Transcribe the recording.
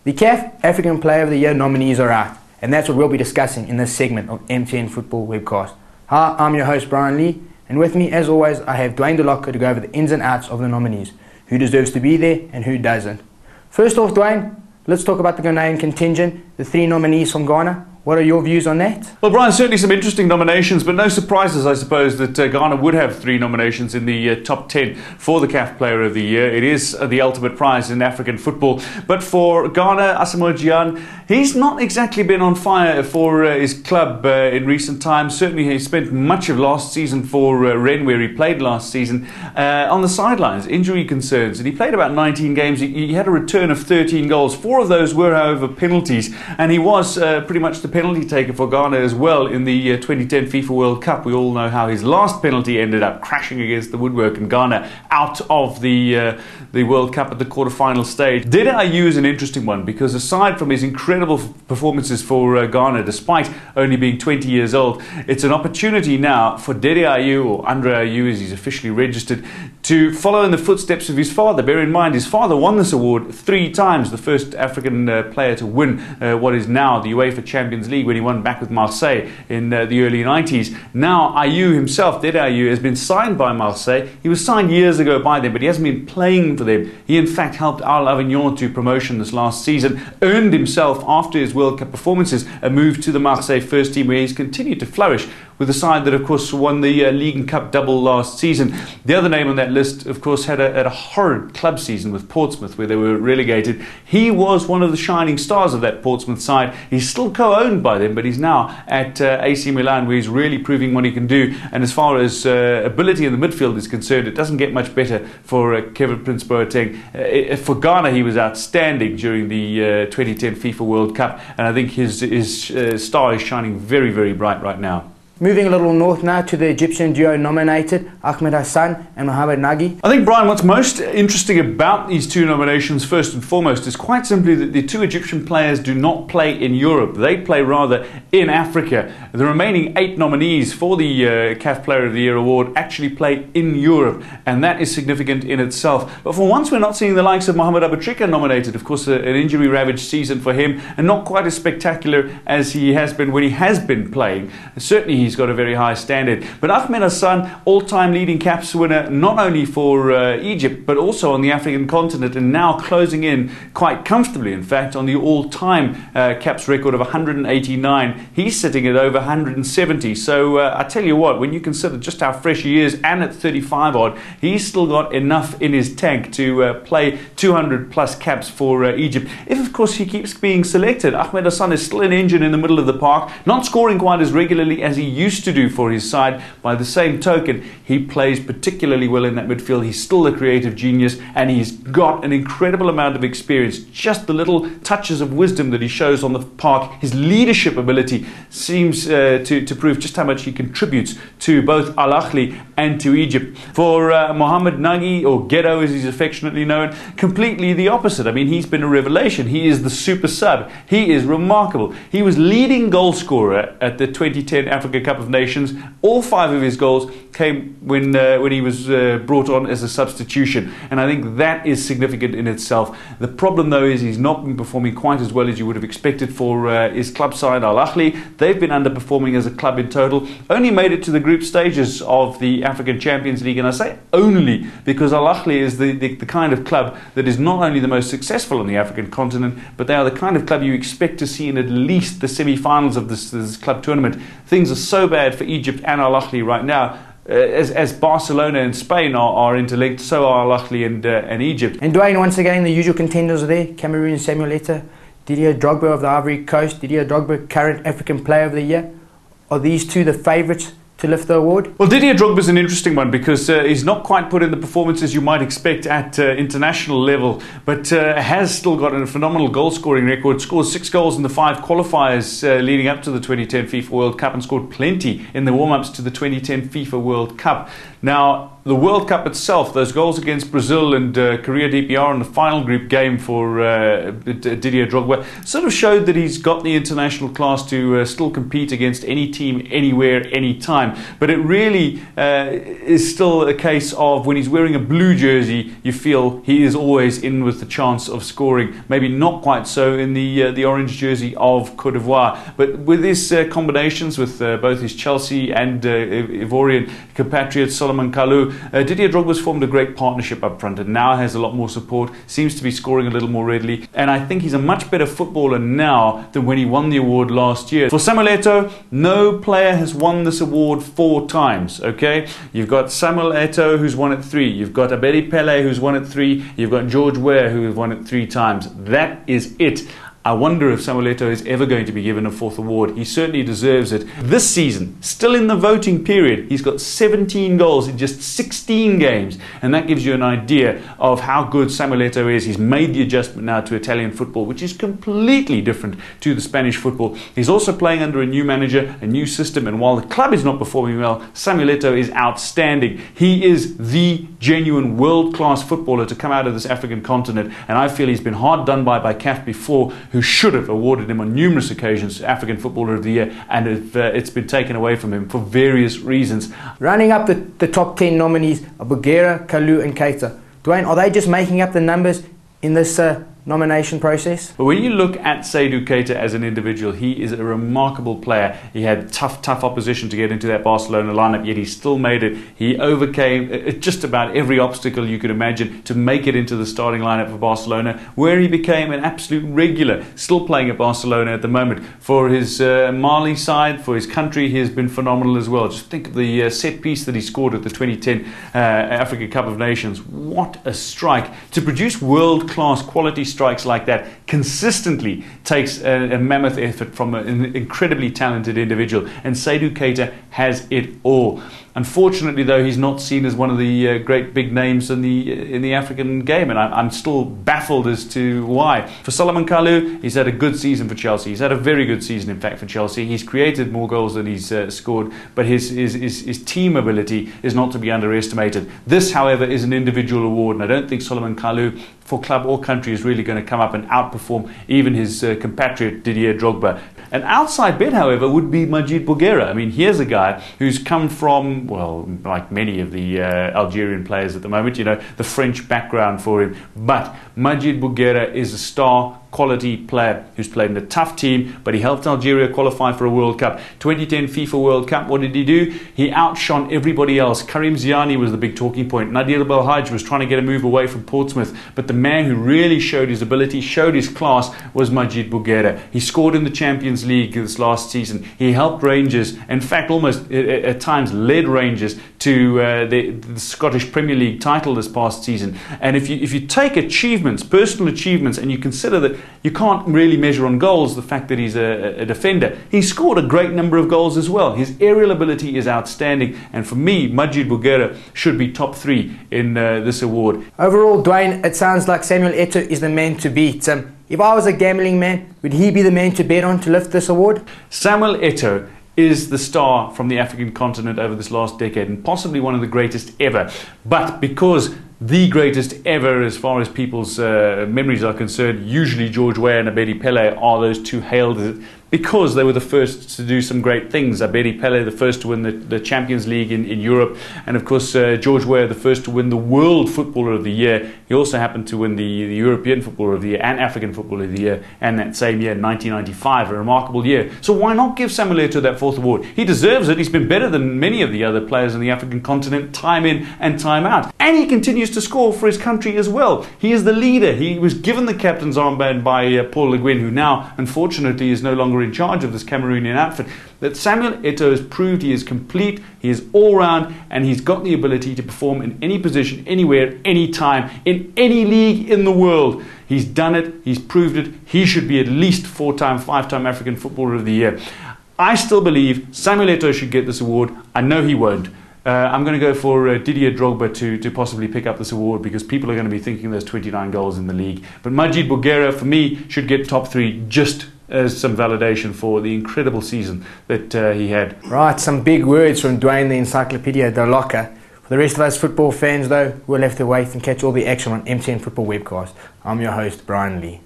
The CAF African Player of the Year nominees are out, and that's what we'll be discussing in this segment of MTN Football Webcast. Hi, I'm your host Brian Lee, and with me as always I have Dwayne DeLocke to go over the ins and outs of the nominees, who deserves to be there and who doesn't. First off, Dwayne, let's talk about the Ghanaian contingent, the 3 nominees from Ghana. What are your views on that? Well, Brian, certainly some interesting nominations, but no surprises, I suppose, that Ghana would have 3 nominations in the top 10 for the CAF Player of the Year. It is the ultimate prize in African football. But for Ghana, Asamoah Gyan, he's not exactly been on fire for his club in recent times. Certainly he spent much of last season for Rennes, where he played last season, on the sidelines, injury concerns. And he played about 19 games. He had a return of 13 goals. 4 of those were, however, penalties. And he was pretty much the penalty taker for Ghana as well in the 2010 FIFA World Cup. We all know how his last penalty ended up crashing against the woodwork and Ghana out of the World Cup at the quarter-final stage. Dede Ayew is an interesting one because aside from his incredible performances for Ghana, despite only being 20 years old, it's an opportunity now for Dede Ayew, or Andre Ayew as he's officially registered, to follow in the footsteps of his father. Bear in mind, his father won this award 3 times, the first African player to win what is now the UEFA Champions League, when he won back with Marseille in the early 90s. Now Ayew himself, Dede Ayew, has been signed by Marseille. He was signed years ago by them, but he hasn't been playing for them. He in fact helped Al Avignon to promotion this last season, earned himself after his World Cup performances a move to the Marseille first team, where he's continued to flourish with a side that of course won the League and Cup double last season. The other name on that list of course had a horrid club season with Portsmouth, where they were relegated. He was one of the shining stars of that Portsmouth side. He's still co-owned by them, but he's now at AC Milan, where he's really proving what he can do. And as far as ability in the midfield is concerned, it doesn't get much better for Kevin Prince Boateng. For Ghana, he was outstanding during the 2010 FIFA World Cup, and I think his star is shining very, very bright right now. Moving a little north now to the Egyptian duo nominated, Ahmed Hassan and Mohamed Nagy. I think, Brian, what's most interesting about these 2 nominations, first and foremost, is quite simply that the 2 Egyptian players do not play in Europe. They play rather in Africa. The remaining 8 nominees for the CAF Player of the Year award actually play in Europe, and that is significant in itself. But for once, we're not seeing the likes of Mohamed Abutrika nominated. Of course, an injury-ravaged season for him, and not quite as spectacular as he has been when he has been playing. Certainly, he's got a very high standard. But Ahmed Hassan, all-time leading caps winner, not only for Egypt, but also on the African continent, and now closing in quite comfortably, in fact, on the all-time caps record of 189. He's sitting at over 170. So I tell you what, when you consider just how fresh he is, and at 35 odd, he's still got enough in his tank to play 200 plus caps for Egypt. If, of course, he keeps being selected. Ahmed Hassan is still an engine in the middle of the park, not scoring quite as regularly as he used to do for his side. By the same token, he plays particularly well in that midfield. He's still a creative genius, and he's got an incredible amount of experience. Just the little touches of wisdom that he shows on the park, his leadership ability seems to prove just how much he contributes to both Al Ahly and to Egypt. For Mohamed Nagy, or Ghetto as he's affectionately known, completely the opposite. I mean, he's been a revelation. He is the super sub. He is remarkable. He was leading goal scorer at the 2010 Africa Cup of Nations. All 5 of his goals came when he was brought on as a substitution, and I think that is significant in itself. The problem, though, is he's not been performing quite as well as you would have expected for his club side, Al Ahly. They've been underperforming as a club in total. Only made it to the group stages of the African Champions League, and I say only because Al Ahly is the kind of club that is not only the most successful on the African continent, but they are the kind of club you expect to see in at least the semi-finals of this club tournament. Things are so bad for Egypt and Al Ahly right now. As Barcelona and Spain are interlinked, so are Al Ahly and Egypt. And Dwayne, once again, the usual contenders are there. Cameroon, Samuel Eto'o, Didier Drogba of the Ivory Coast, Didier Drogba, current African Player of the Year. Are these 2 the favourites to lift the award? Well, Didier Drogba is an interesting one because he's not quite put in the performances you might expect at international level, but has still got a phenomenal goal-scoring record. Scored 6 goals in the 5 qualifiers leading up to the 2010 FIFA World Cup, and scored plenty in the warm-ups to the 2010 FIFA World Cup. Now, the World Cup itself, those goals against Brazil and Korea DPR in the final group game for Didier Drogba sort of showed that he's got the international class to still compete against any team, anywhere, anytime. time. But it really is still a case of when he's wearing a blue jersey, you feel he is always in with the chance of scoring. Maybe not quite so in the orange jersey of Cote d'Ivoire. But with his combinations with both his Chelsea and Ivorian compatriot Solomon Kalou, Didier Drogba's formed a great partnership up front and now has a lot more support, seems to be scoring a little more readily, and I think he's a much better footballer now than when he won the award last year. For Samuel Eto'o, no player has won this award 4 times, okay? You've got Samuel Eto'o who's won it 3, you've got Abedi Pele who's won it 3, you've got George Weah who has won it 3 times. That is it. I wonder if Samuel Eto'o is ever going to be given a 4th award. He certainly deserves it. This season, still in the voting period, he's got 17 goals in just 16 games. And that gives you an idea of how good Samuel Eto'o is. He's made the adjustment now to Italian football, which is completely different to the Spanish football. He's also playing under a new manager, a new system. And while the club is not performing well, Samuel Eto'o is outstanding. He is the genuine world-class footballer to come out of this African continent. And I feel he's been hard done by CAF before, who should have awarded him on numerous occasions African Footballer of the Year, and it's been taken away from him for various reasons. Rounding up the top 10 nominees are Bougera, Kalou and Keita. Dwayne, are they just making up the numbers in this nomination process? But when you look at Seydou Keita as an individual, he is a remarkable player. He had tough opposition to get into that Barcelona lineup, yet he still made it. He overcame just about every obstacle you could imagine to make it into the starting lineup for Barcelona, where he became an absolute regular, still playing at Barcelona at the moment. For his Mali side, for his country, he has been phenomenal as well. Just think of the set piece that he scored at the 2010 Africa Cup of Nations. What a strike. To produce world-class quality strikes like that consistently takes a mammoth effort from an incredibly talented individual, and Seydou Keita has it all. Unfortunately, though, he's not seen as one of the great big names in the African game, and I'm still baffled as to why. For Solomon Kalou, he's had a good season for Chelsea. He's had a very good season, in fact, for Chelsea. He's created more goals than he's scored, but his team ability is not to be underestimated. This, however, is an individual award, and I don't think Solomon Kalou, for club or country, is really going to come up and outperform even his compatriot Didier Drogba. An outside bet, however, would be Majid Bougera. I mean, here's a guy who's come from, well, like many of the Algerian players at the moment, you know, the French background for him. But Majid Bougera is a star quality player who's played in a tough team, but he helped Algeria qualify for a World Cup. 2010 FIFA World Cup, what did he do? He outshone everybody else. Karim Ziani was the big talking point. Nadir Belhaj was trying to get a move away from Portsmouth, but the man who really showed his ability, showed his class, was Majid Bougera. He scored in the Champions League this last season. He helped Rangers, in fact almost at times led Rangers to the Scottish Premier League title this past season. And if you take achievements, personal achievements, and you consider that you can't really measure on goals the fact that he's a defender, he scored a great number of goals as well. His aerial ability is outstanding, and for me, Majid Bougera should be top 3 in this award. Overall, Dwayne, it sounds like Samuel Eto'o is the man to beat. If I was a gambling man, would he be the man to bet on to lift this award? Samuel Eto'o is the star from the African continent over this last decade, and possibly one of the greatest ever. But because the greatest ever as far as people's memories are concerned, usually George Weah and Abedi Pele are those two hailed as because they were the first to do some great things. Abedi Pele, the first to win the Champions League in Europe, and of course George Weah, the first to win the World Footballer of the Year. He also happened to win the European Footballer of the Year and African Footballer of the Year, and that same year, 1995, a remarkable year. So why not give Samuel Eto'o that 4th award? He deserves it. He's been better than many of the other players in the African continent, time in and time out. And he continues to score for his country as well. He is the leader. He was given the captain's armband by Paul Le Guen, who now, unfortunately, is no longer in charge of this Cameroonian outfit. That Samuel Eto'o has proved he is complete, he is all-round, and he's got the ability to perform in any position, anywhere, anytime, in any league in the world. He's done it, he's proved it. He should be at least 4-time, 5-time African Footballer of the Year. I still believe Samuel Eto'o should get this award. I know he won't. I'm going to go for Didier Drogba to possibly pick up this award, because people are going to be thinking there's 29 goals in the league. But Majid Bougera, for me, should get top 3 just as some validation for the incredible season that he had. Right, some big words from Dwayne the Encyclopedia de Locker. For the rest of us football fans, though, we'll have to wait and catch all the action on MTN Football Webcast. I'm your host, Brian Lee.